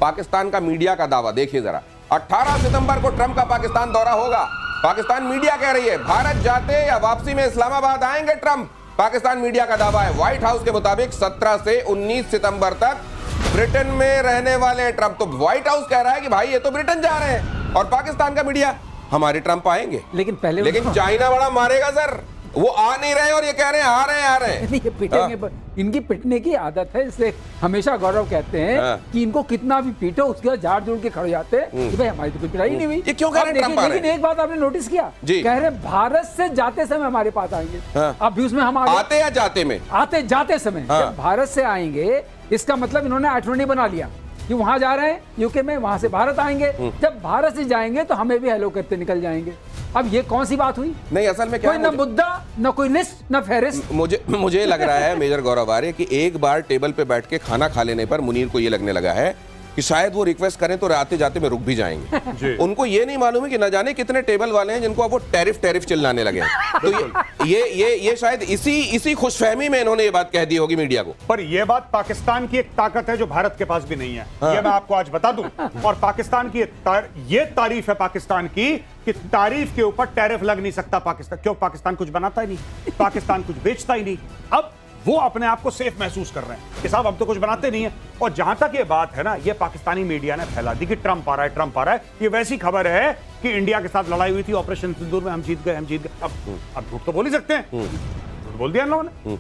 पाकिस्तान का मीडिया का दावा देखिए जरा, 18 सितंबर को ट्रंप का पाकिस्तान दौरा होगा। पाकिस्तान मीडिया कह रही है भारत जाते या वापसी में इस्लामाबाद आएंगे ट्रंप। पाकिस्तान मीडिया का दावा है। व्हाइट हाउस के मुताबिक 17 से 19 सितंबर तक ब्रिटेन में रहने वाले हैं ट्रंप। तो व्हाइट हाउस कह रहा है कि भाई ये तो ब्रिटेन जा रहे हैं, और पाकिस्तान का मीडिया हमारे ट्रंप आएंगे। लेकिन चाइना बड़ा मारेगा सर, वो आ नहीं रहे और ये कह रहे हैं आ रहे हैं। ये पिटेंगे, इनकी पिटने की आदत है, इसलिए हमेशा गौरव कहते हैं कि इनको कितना भी पीटो उसके बाद झाड़ जोड़ के खड़े जाते हैं कि भाई हमारी तो कोई पिटाई नहीं हुई। ये क्यों कह रहे हैं? लेकिन एक बात आपने नोटिस किया, कह रहे भारत से जाते समय हमारे पास आएंगे। अब भी उसमें हम आते या जाते में, आते जाते समय जब भारत से आएंगे, इसका मतलब इन्होंने आइटनरी बना लिया कि वहां जा रहे हैं यूके में, वहां से भारत आएंगे। जब भारत से जाएंगे तो हमें भी हेलो करते निकल जाएंगे। अब ये कौन सी बात हुई? नहीं, असल में क्या, कोई ना मुद्दा, ना कोई लिस्ट, ना फहरिस्त। मुझे लग रहा है मेजर गौरव आर्य कि एक बार टेबल पे बैठ के खाना खा लेने पर मुनीर को ये लगने लगा है कि शायद वो रिक्वेस्ट करें तो आते जाते में रुक भी जाएंगे। उनको ये नहीं मालूम है कि न जाने कितने टेबल वाले हैं जिनको अब वो टैरिफ चिल्लाने लगे हैं। तो ये शायद इसी खुशफहमी में इन्होंने ये बात कह दी होगी मीडिया को। पर ये बात पाकिस्तान की एक ताकत है जो भारत के पास भी नहीं है। ये मैं आपको आज बता दूं। और पाकिस्तान की ये तारीफ है पाकिस्तान की कि तारीफ के ऊपर टैरिफ लग नहीं सकता पाकिस्तान। क्यों? पाकिस्तान कुछ बनाता ही नहीं, पाकिस्तान कुछ बेचता ही नहीं। अब वो अपने आप को सेफ महसूस कर रहे हैं कि साहब हम तो कुछ बनाते नहीं है। और जहां तक ये बात है ना, ये पाकिस्तानी मीडिया ने फैला दी कि ट्रंप आ रहा है, ट्रंप आ रहा है। ये वैसी खबर है कि इंडिया के साथ लड़ाई हुई थी ऑपरेशन सिंदूर में, हम जीत गए। अब झूठ तो बोल ही सकते हैं, झूठ बोल दिया इन लोगों ने।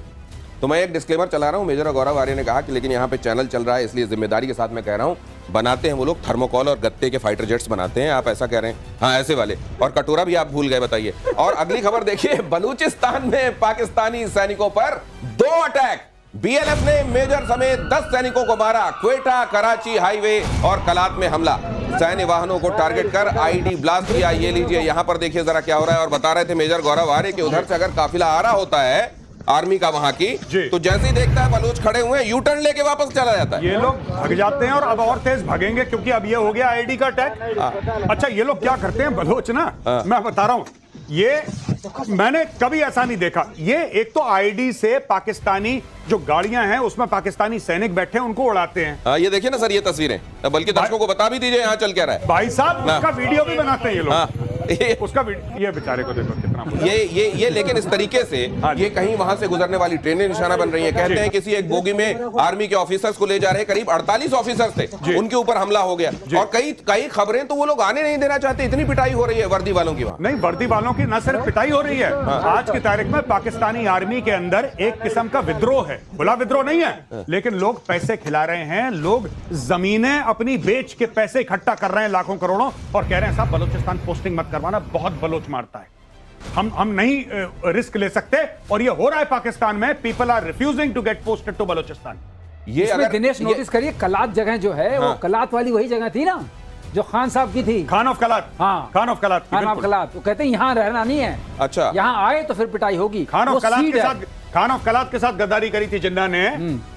तो मैं एक डिस्क्लेमर चला रहा हूं, मेजर गौरव आर्य ने कहा कि लेकिन यहाँ पे चैनल चल रहा है इसलिए जिम्मेदारी के साथ मैं कह रहा हूं, बनाते हैं वो लोग थर्मोकॉल और गत्ते के फाइटर जेट्स बनाते हैं, आप ऐसा कह रहे हैं? हाँ, ऐसे वाले। और कटोरा भी आप भूल गए, बताइए। और अगली खबर देखिए, बलूचिस्तान में पाकिस्तानी सैनिकों पर 2 अटैक। बीएलएफ ने मेजर समेत 10 सैनिकों को मारा। क्वेटा कराची हाईवे और कलात में हमला, सैन्य वाहनों को टारगेट कर आईडी ब्लास्ट किया। ये लीजिए, यहां पर देखिए जरा क्या हो रहा है। और बता रहे थे मेजर गौरव आर्य कि उधर से अगर काफिला आ रहा होता है आर्मी का वहां की, तो जैसे ही देखता है बलूच खड़े हुए हैं, यू टर्न लेके वापस चला जाता है। ये लोग भाग जाते हैं और अब और तेज भागेंगे क्योंकि अब ये हो गया आईडी का अटैक। अच्छा, ये लोग क्या करते हैं बलोच ना, मैं बता रहा हूं, ये मैंने कभी ऐसा नहीं देखा। ये एक तो आईडी से पाकिस्तानी जो गाड़ियां हैं उसमें पाकिस्तानी सैनिक बैठे हैं, उनको उड़ाते हैं। ये देखिए ना सर, ये तस्वीरें, बल्कि दर्शकों को बता भी दीजिए यहाँ चल क्या रहा है। भाई साहब, उसका वीडियो भी बनाते हैं ये लोग। उसका ये बेचारे को देखो कितना ये लेकिन इस तरीके से ये कहीं वहां से गुजरने वाली ट्रेनें निशाना बन रही हैं। कहते हैं किसी एक बोगी में आर्मी के ऑफिसर्स को ले जा रहे, करीब 48 ऑफिसर्स थे, उनके ऊपर हमला हो गया। और कई खबरें तो वो लोग आने नहीं देना चाहते, इतनी पिटाई हो रही है वर्दी वालों की। वहां नहीं, वर्दी वालों की न सिर्फ पिटाई हो रही है, आज की तारीख में पाकिस्तानी आर्मी के अंदर एक किस्म का विद्रोह है। खुला विद्रोह नहीं है, लेकिन लोग पैसे खिला रहे हैं, लोग जमीनें अपनी बेच के पैसे इकट्ठा कर रहे हैं लाखों करोड़ों, और कह रहे हैं साहब बलूचिस्तान पोस्टिंग मत करवाना, बहुत बलोच मारता है, हम नहीं रिस्क ले सकते। और ये हो रहा है पाकिस्तान में। People are refusing to get posted to Balochistan. ये अगर दिनेश नोटिस करिए, कलात जगह जो है वो कलात वाली वही जगह थी ना जो खान साहब की थी, खान ऑफ कलात। हाँ, Khan of Kalat, Khan of कलात। वो कहते हैं यहाँ रहना नहीं है, अच्छा, यहाँ आए तो फिर पिटाई होगी। खान ऑफ कलात के साथ गद्दारी करी थी जिन्ना ने,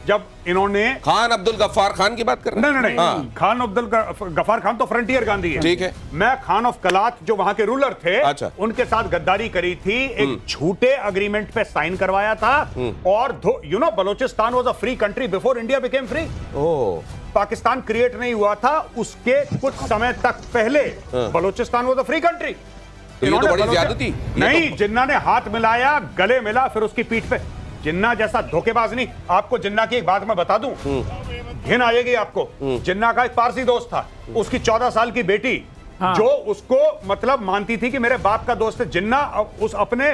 जब इन्होंने खान अब्दुल गफ्फार खान की बात कर रहे हैं। नहीं, खान अब्दुल गफ्फार खान तो फ्रंटियर गांधी है, ठीक है। मैं खान ऑफ कलात जो वहां के रूलर थे, अच्छा, उनके साथ गद्दारी करी थी, एक झूठे अग्रीमेंट पे साइन करवाया था। और Balochistan was a free country before India became free. Pakistan create नहीं हुआ था, उसके कुछ समय तक पहले Balochistan was a free country. तो ये तो बड़ी ज्यादती। नहीं, जिन्ना ने हाथ मिलाया, गले मिला, फिर उसकी पीठ पे। जिन्ना जैसा धोखेबाज नहीं। आपको जिन्ना की एक बात मैं बता दूं, घिन आएगी आपको। जिन्ना का एक पारसी दोस्त था, उसकी 14 साल की बेटी, जो उसको मतलब मानती थी कि मेरे बाप का दोस्त है। जिन्ना उस अपने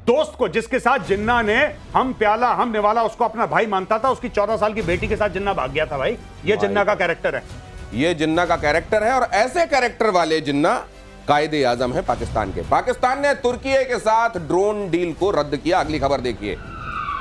दोस्त को, जिसके साथ जिन्ना ने हम प्याला हम निवाला, उसको अपना भाई मानता था, उसकी 14 साल की बेटी के साथ जिन्ना भाग गया था। भाई, ये जिन्ना का कैरेक्टर है, ये जिन्ना का कैरेक्टर है। और ऐसे कैरेक्टर वाले जिन्ना कायदे आजम है पाकिस्तान के। पाकिस्तान ने तुर्की के साथ ड्रोन डील को रद्द किया। अगली खबर देखिए,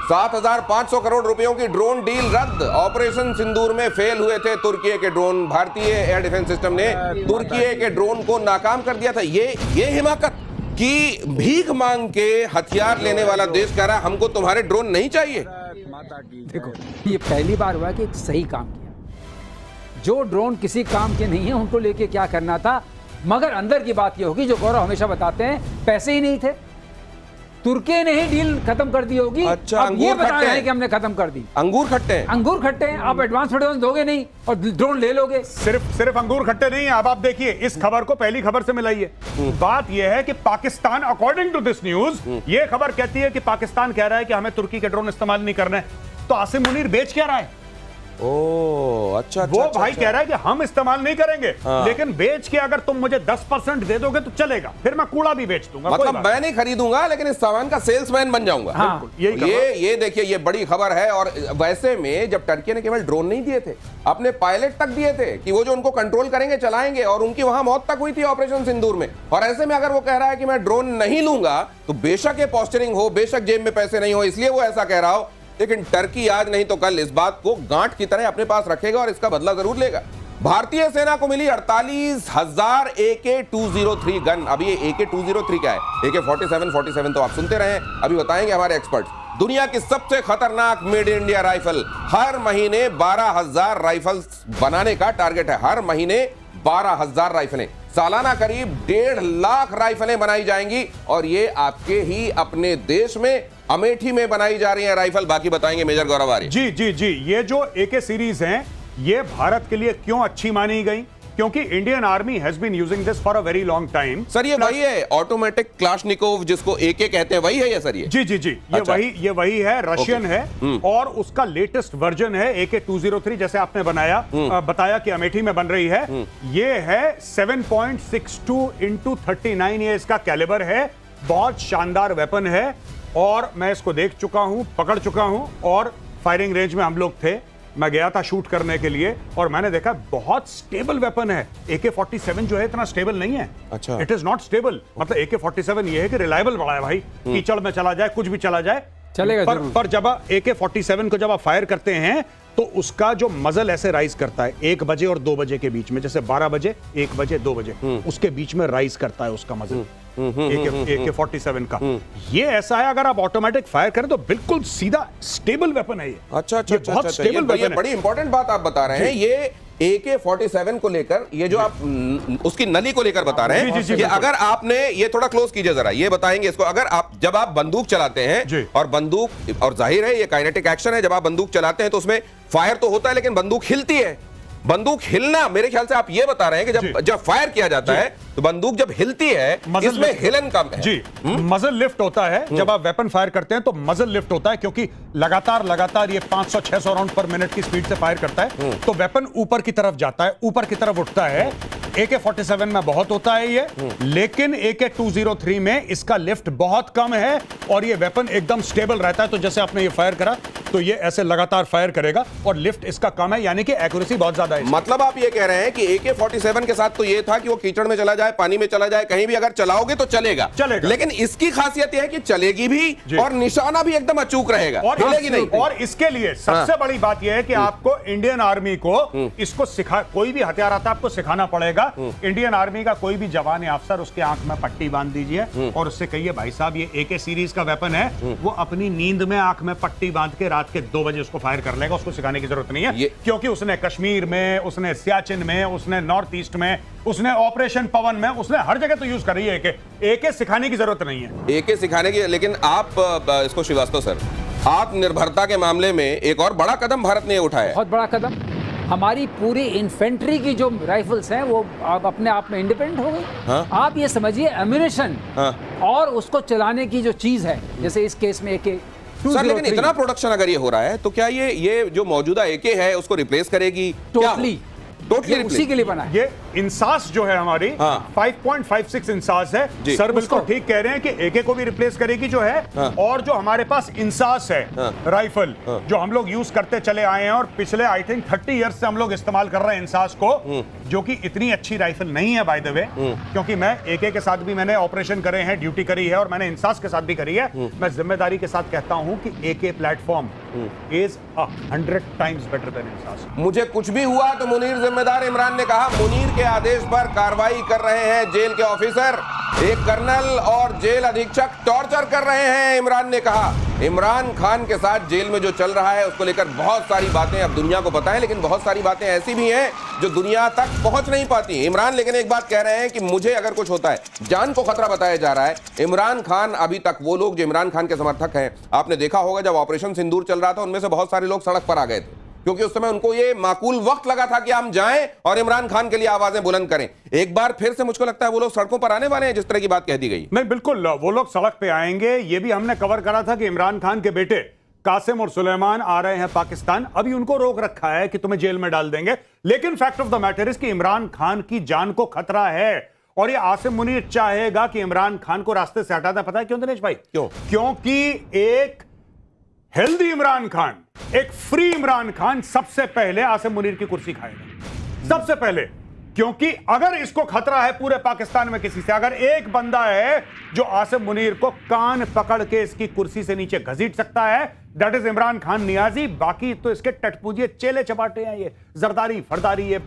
7,500 करोड़ रुपयों की ड्रोन डील रद्द। ऑपरेशन सिंदूर में फेल हुए थे तुर्की के ड्रोन। भारतीय एयर डिफेंस सिस्टम ने तुर्की के ड्रोन को नाकाम कर दिया था। ये हिमाकत कि भीख मांग के हथियार लेने वाला देश कह रहा है हमको तुम्हारे ड्रोन नहीं चाहिए। देखो, ये पहली बार हुआ कि एक सही काम किया। जो ड्रोन किसी काम के नहीं है उनको लेके क्या करना था। मगर अंदर की बात ये होगी जो गौरव हमेशा बताते हैं, पैसे ही नहीं थे। तुर्की ने ही डील खत्म कर दी होगी। अच्छा, अब ये अंगूर बता खट्टे रहे हैं हैं। कि हमने खत्म कर दी। अंगूर खट्टे हैं। अंगूर खट्टे हैं, आप एडवांस दोगे नहीं और ड्रोन ले लोगे। सिर्फ अंगूर खट्टे नहीं है। अब आप देखिए, इस खबर को पहली खबर से मिलाइए। बात यह है कि Pakistan, according to this news, ये खबर कहती है कि पाकिस्तान कह रहा है कि हमें तुर्की के ड्रोन इस्तेमाल नहीं करने। तो आसिम मुनीर बेच क्या रहा है? ओ अच्छा, वो भाई कह रहा है कि हम इस्तेमाल नहीं करेंगे, लेकिन बेच के अगर तुम मुझे 10% दे दोगे तो चलेगा, फिर मैं कूड़ा भी बेच दूंगा। मतलब मैं नहीं खरीदूंगा, लेकिन इस सामान का सेल्समैन बन जाऊंगा। हाँ, ये देखिए, ये बड़ी खबर है। और वैसे में जब टर्की ने केवल ड्रोन नहीं दिए थे, अपने पायलट तक दिए थे कि वो जो उनको कंट्रोल करेंगे, चलाएंगे, और उनकी वहां मौत तक हुई थी ऑपरेशन सिंदूर में। और ऐसे में अगर वो कह रहा है कि मैं ड्रोन नहीं लूंगा, तो बेशक ये पोस्टरिंग हो, बेशक जेब में पैसे नहीं हो, इसलिए वो ऐसा कह रहा हो, लेकिन टर्की आज नहीं तो कल इस बात को गांठ की तरह अपने पास रखेगा और इसका बदला जरूर लेगा। भारतीय सेना को मिली 48,000 AK-203 गन। अभी ये AK-203 क्या है? AK-47 तो आप सुनते रहे, अभी बताएंगे हमारे एक्सपर्ट। दुनिया की सबसे खतरनाक मेड इन इंडिया राइफल। हर महीने 12,000 राइफल्स बनाने का टारगेट है। हर महीने 12,000 राइफलें, सालाना करीब 1.5 लाख राइफलें बनाई जाएंगी, और ये आपके ही अपने देश में अमेठी में बनाई जा रही है राइफल। बाकी बताएंगे मेजर गौरव आर्य। जी, ये जो AK सीरीज हैं, ये भारत के लिए क्यों अच्छी मानी गई? क्योंकि Indian army has been using this for a very long time. Sir ये वही है ऑटोमेटिक क्लाशनिकोव जिसको AK कहते हैं, वही है ये सर? ये जी, अच्छा। ये वही है, रशियन है, और उसका लेटेस्ट वर्जन है AK-203, जैसे आपने बताया कि अमेठी में बन रही है। ये है 7.62 × 39, ये इसका कैलिबर है। बहुत शानदार वेपन है, और मैं इसको देख चुका हूं, पकड़ चुका हूं, और फायरिंग रेंज में हम लोग थे। मैं गया था शूट करने के लिए, और मैंने देखा बहुत स्टेबल वेपन है। AK-47 जो है इतना स्टेबल नहीं है। अच्छा। It is not stable. मतलब AK-47 ये है कि रिलायबल बड़ा है भाई, कीचड़ में चला जाए, कुछ भी चला जाए चलेगा। पर जब AK-47 को जब आप फायर करते हैं, तो उसका जो मजल ऐसे राइज करता है 1 बजे और 2 बजे के बीच में, जैसे 12 बजे, 1 बजे, 2 बजे, उसके बीच में राइज करता है उसका मजल AK-47 का। ये ऐसा है, अगर आप ऑटोमेटिक फायर करें तो बिल्कुल सीधा स्टेबल वेपन है ये। अच्छा, बहुत स्टेबल वेपन है। बड़ी इंपॉर्टेंट बात आप बता रहे हैं। ये AK-47 को लेकर, ये जो आप उसकी नली को लेकर बता रहे हैं कि अगर आपने, ये थोड़ा क्लोज कीजिए जरा, ये बताएंगे इसको, अगर आप जब आप बंदूक चलाते हैं, और बंदूक, और जाहिर है ये काइनेटिक एक्शन है, जब आप बंदूक चलाते हैं तो उसमें फायर तो होता है, लेकिन बंदूक हिलती है। बंदूक हिलना, मेरे ख्याल से आप ये बता रहे हैं कि जब फायर किया जाता है तो बंदूक जब हिलती है, इसमें हिलन कम है। जी, मजल लिफ्ट होता है जब आप वेपन फायर करते हैं, तो मजल लिफ्ट होता है, क्योंकि लगातार ये 500-600 राउंड पर मिनट की स्पीड से फायर करता है, तो वेपन ऊपर की तरफ जाता है, ऊपर की तरफ उठता है। AK-47 में बहुत होता है ये, लेकिन AK-203 में इसका लिफ्ट बहुत कम है, और ये वेपन एकदम स्टेबल रहता है। तो जैसे आपने ये फायर करा, तो ये ऐसे लगातार फायर करेगा, और लिफ्ट इसका कम है, यानी कि एक्यूरेसी बहुत ज्यादा है। मतलब आप ये कह रहे हैं कि AK-47 के साथ तो ये था कि वो कीचड़ में चला जाए, पानी में चला जाए, कहीं भी अगर चलाओगे तो चलेगा, लेकिन इसकी खासियत यह है कि चलेगी भी, और निशाना भी एकदम अचूक रहेगा, हिलेगी नहीं। और इसके लिए सबसे बड़ी बात यह है कि आपको इंडियन आर्मी को इसको कोई भी हथियार आता है, आपको सिखाना पड़ेगा। इंडियन आर्मी का कोई भी जवान या अफसर, उसके आंख में पट्टी बांध दीजिए और उससे कहिए, भाई साहब ये AK सीरीज का वेपन है, वो अपनी नींद में आंख में पट्टी बांध के रात के 2 बजे उसको फायर कर लेगा। उसको सिखाने की जरूरत नहीं है, क्योंकि उसने कश्मीर में, उसने सियाचिन में, उसने नॉर्थ ईस्ट में, उसने ऑपरेशन पवन में, उसने हर जगह तो यूज कर रही है AK सिखाने की जरूरत नहीं है। AK सिखाने की, लेकिन आप इसको श्रीवास्तव सर, आत्मनिर्भरता के मामले में एक और बड़ा कदम भारत ने उठाया। बहुत बड़ा कदम। हमारी पूरी इन्फेंट्री की जो राइफल्स हैं, वो अपने आप में इंडिपेंडेंट हो गई। हाँ? आप ये समझिए, एम्यूनिशन और उसको चलाने की जो चीज है, जैसे इस केस में AK-203। सर लेकिन इतना प्रोडक्शन अगर ये हो रहा है, तो क्या ये जो मौजूदा AK है उसको रिप्लेस करेगी? टोटली उसी के लिए बना है। ये इंसास जो है हमारी, 5.56 इंसास है। सर बिल्कुल ठीक कह रहे हैं कि AK को भी रिप्लेस करेगी जो है, और जो हमारे पास इंसास है राइफल, जो हम लोग यूज करते चले आए हैं, और पिछले आई थिंक 30 इयर्स से हम लोग इस्तेमाल कर रहे हैं इंसास को, जो कि इतनी अच्छी राइफल नहीं है बाय द वे, क्योंकि मैं AK के साथ भी मैंने ऑपरेशन करे हैं, ड्यूटी करी है, और मैंने इंसास के साथ भी करी है। मैं जिम्मेदारी के साथ कहता हूं कि AK platform is 100 times better than INSAS. मुझे कुछ भी हुआ तो मुनीर जिम्मेदार, इमरान ने कहा। मुनीर के आदेश पर कार्रवाई कर रहे हैं जेल के ऑफिसर। एक कर्नल और जेल अधीक्षक टॉर्चर कर रहे हैं, इमरान ने कहा। इमरान खान के साथ जेल में जो चल रहा है उसको लेकर बहुत सारी बातें अब दुनिया को पता है, लेकिन बहुत सारी बातें ऐसी भी हैं जो दुनिया तक पहुंच नहीं पाती। इमरान लेकिन एक बात कह रहे हैं कि मुझे अगर कुछ होता है, जान को खतरा बताया जा रहा है। इमरान खान, अभी तक वो लोग जो इमरान खान के समर्थक हैं, आपने देखा होगा जब ऑपरेशन सिंदूर चल रहा था उनमें से बहुत सारे लोग सड़क पर आ गए थे, क्योंकि उस समय उनको ये माकूल वक्त लगा था कि हम जाएं और इमरान खान के लिए आवाजें बुलंद करें। एक बार फिर से मुझको लगता है वो लोग सड़कों पर आने वाले हैं, जिस तरह की बात कह दी गई। नहीं, बिल्कुल वो लोग सड़क पे आएंगे। ये भी हमने कवर करा था कि इमरान खान के बेटे कासिम और सुलेमान आ रहे हैं पाकिस्तान। अभी उनको रोक रखा है कि तुम्हें जेल में डाल देंगे, लेकिन fact of the matter is कि इमरान खान की जान को खतरा है और ये आसिम मुनीर चाहेगा कि इमरान खान को रास्ते से हटा दे। पता है क्यों दिनेश भाई? क्यों? क्योंकि एक हेल्दी इमरान खान, एक फ्री इमरान खान सबसे पहले आसिम मुनीर की कुर्सी खाएगा, सबसे पहले। क्योंकि अगर इसको खतरा है पूरे पाकिस्तान में किसी से, अगर एक बंदा है जो आसिम मुनीर को कान पकड़ के इसकी कुर्सी से नीचे घसीट सकता है, दैट इज इमरान खान नियाजी। बाकी तो इसके टटपूजिए चेले चपाटे हैं, ये जरदारी फरदारी, ये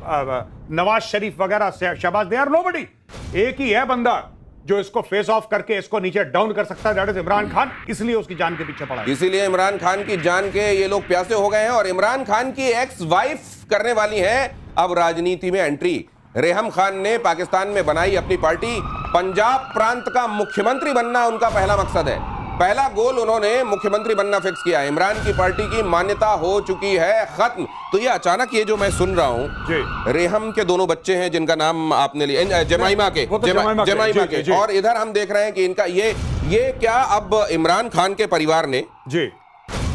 नवाज शरीफ वगैरह, शहबाज, दे आर नोबडी। एक ही है बंदा जो इसको फेस ऑफ करके इसको नीचे डाउन कर सकता है, दैट इज इमरान खान। इसलिए उसकी जान के पीछे पड़ा है। इसीलिए इमरान खान की जान के ये लोग प्यासे हो गए हैं। और इमरान खान की एक्स वाइफ करने वाली है अब राजनीति में एंट्री। रेहम खान ने पाकिस्तान में बनाई अपनी पार्टी। पंजाब प्रांत का मुख्यमंत्री बनना उनका पहला मकसद है। पहला गोल उन्होंने मुख्यमंत्री बनना फिक्स किया। इमरान की पार्टी की मान्यता हो चुकी है खत्म। तो ये अचानक ये जो मैं सुन रहा हूं, रेहम के दोनों बच्चे हैं जिनका नाम आपने लिया, जमाइमा के, जमाइमा के, और इधर हम देख रहे हैं कि इनका ये क्या अब इमरान खान के परिवार ने जी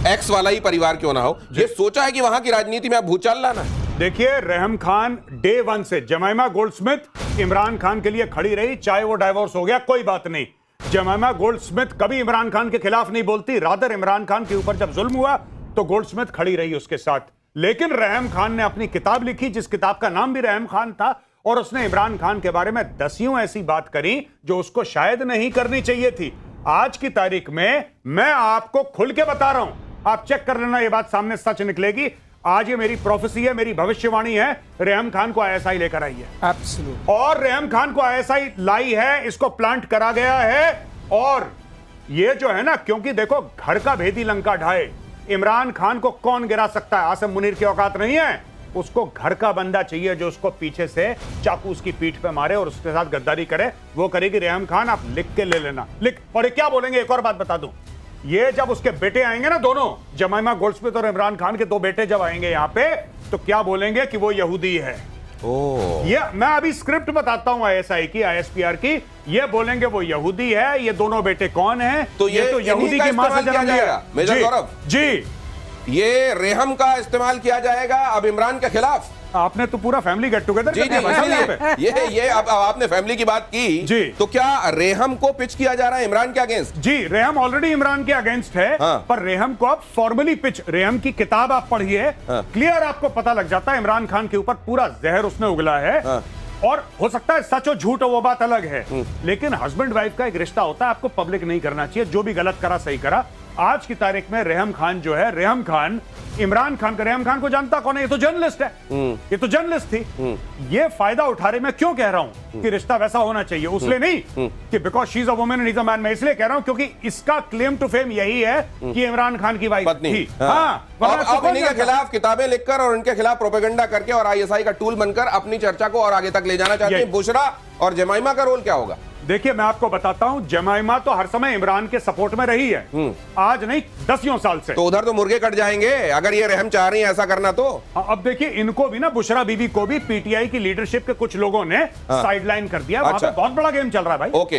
एक्स वाला ही परिवार क्यों ना हो, ये सोचा है कि वहां की राजनीति में अब भूचाल लाना। देखिए, रेहम खान डे वन से जमाइमा गोल्डस्मिथ इमरान खान के लिए खड़ी रही, चाहे वो डाइवोर्स हो गया कोई बात नहीं। जमाइमा गोल्डस्मिथ कभी इमरान खान के खिलाफ नहीं बोलती, रादर इमरान खान के ऊपर जब जुल्म हुआ तो गोल्डस्मिथ खड़ी रही उसके साथ। लेकिन रेहम खान ने अपनी किताब लिखी जिस किताब का नाम भी रेहम खान था, और उसने इमरान खान के बारे में दसियों ऐसी बात करी जो उसको शायद नहीं करनी चाहिए थी। आज की तारीख में मैं आपको खुल के बता रहा हूं, आप चेक कर लेना, ये बात सामने सच निकलेगी। आज ये मेरी प्रोफेसी है, मेरी भविष्यवाणी है, रेहम खान को आईएसआई लेकर आई है। एब्सोल्यूट। और रेहम खान को आईएसआई लाई है, इसको प्लांट करा गया है। और ये जो है ना, क्योंकि देखो घर का भेदी लंका ढाए, इमरान खान को कौन गिरा सकता है? आसिम मुनीर की औकात नहीं है। उसको घर का बंदा चाहिए जो उसको पीछे से चाकू उसकी पीठ पे मारे और उसके साथ गद्दारी करे। वो करेगी रेहम खान, आप लिख के ले लेना, लिख। और ये क्या बोलेंगे, एक और बात बता दूं, ये जब उसके बेटे आएंगे ना, दोनों जमाइमा गोल्डस्मिथ और इमरान खान के दो बेटे जब आएंगे यहाँ पे, तो क्या बोलेंगे कि वो यहूदी है। ये मैं अभी स्क्रिप्ट बताता हूं आईएसआई की, आईएसपीआर की। ये बोलेंगे वो यहूदी है। ये दोनों बेटे कौन हैं? तो ये तो यहूदी की मां से जन्म लिया। मेजर गौरव जी, ये रेहम का इस्तेमाल किया जाएगा अब इमरान के खिलाफ। आपने तो पूरा फैमिली गेट टुगेदर जी, ये अब आपने फैमिली की बात की जी, तो क्या रेहम को पिच किया जा रहा है इमरान के अगेंस्ट? जी, रेहम ऑलरेडी इमरान के अगेंस्ट है। हाँ। पर रेहम को अब फॉर्मली पिच, रेहम की किताब आप पढ़िए, हाँ। क्लियर आपको पता लग जाता है इमरान खान के ऊपर पूरा जहर उसने उगला है। हाँ। और हो सकता है सच हो झूठ हो, वो बात अलग है, लेकिन हस्बैंड वाइफ का एक रिश्ता होता है, आपको पब्लिक नहीं करना चाहिए। जो भी गलत करा सही करा। आज की तारीख में रेहम खान जो है, रेहम खान इमरान खान का, रेहम खान को जानता कौन है? ये तो जर्नलिस्ट है, ये तो जर्नलिस्ट थी। ये फायदा उठा रही, मैं क्यों कह रहा हूं कि रिश्ता वैसा होना चाहिए, उसलिए नहीं कि because she is a woman and he is a man. मैं इसलिए कह रहा हूं क्योंकि इसका क्लेम टू फेम यही है कि इमरान खान की वाइफ थी। अब इन्हीं के खिलाफ किताबें लिखकर और उनके खिलाफ प्रोपेगेंडा करके और आईएसआई का टूल बनकर अपनी चर्चा को और आगे तक ले जाना चाहते हैं। बुशरा और जमाइमा का रोल क्या होगा? देखिए, मैं आपको बताता हूं, जमाइमा तो हर समय इमरान के सपोर्ट में रही है, आज नहीं दसियों साल से। तो उधर तो मुर्गे कट जाएंगे अगर ये रेहम चाह रही है ऐसा करना तो। अब देखिए, इनको भी ना, बुशरा बीबी को भी पीटीआई की लीडरशिप के कुछ लोगों ने साइडलाइन कर दिया। वहां पे बहुत बड़ा गेम चल रहा है भाई। ओके।